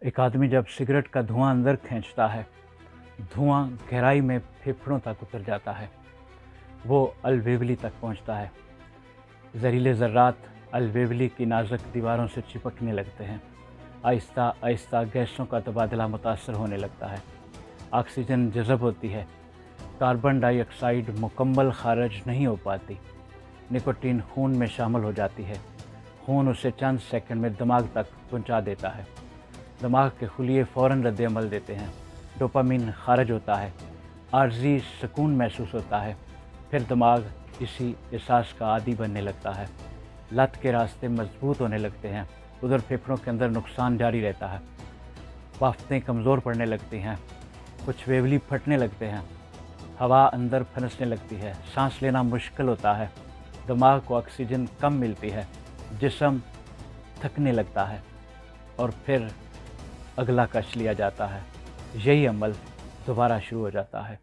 ایک آدمی جب سگریٹ کا دھواں اندر کھینچتا ہے، دھواں گہرائی میں پھیپھڑوں تک اتر جاتا ہے، وہ الویولی تک پہنچتا ہے۔ زہریلے ذرات الویولی کی نازک دیواروں سے چپکنے لگتے ہیں، آہستہ آہستہ گیسوں کا تبادلہ متاثر ہونے لگتا ہے، آکسیجن جذب ہوتی ہے، کاربن ڈائی آکسائیڈ مکمل خارج نہیں ہو پاتی، نکوٹین خون میں شامل ہو جاتی ہے، خون اسے چند سیکنڈ میں دماغ تک پہنچا دیتا ہے، دماغ کے خلیے فوراً رد عمل دیتے ہیں، ڈوپامین خارج ہوتا ہے، عارضی سکون محسوس ہوتا ہے، پھر دماغ اسی احساس کا عادی بننے لگتا ہے، لت کے راستے مضبوط ہونے لگتے ہیں، ادھر پھیپھڑوں کے اندر نقصان جاری رہتا ہے، بافتیں کمزور پڑنے لگتی ہیں، کچھ ویولی پھٹنے لگتے ہیں، ہوا اندر پھنسنے لگتی ہے، سانس لینا مشکل ہوتا ہے، دماغ کو آکسیجن کم ملتی ہے، جسم تھکنے لگتا ہے اور پھر اگلا کش لیا جاتا ہے، یہی عمل دوبارہ شروع ہو جاتا ہے۔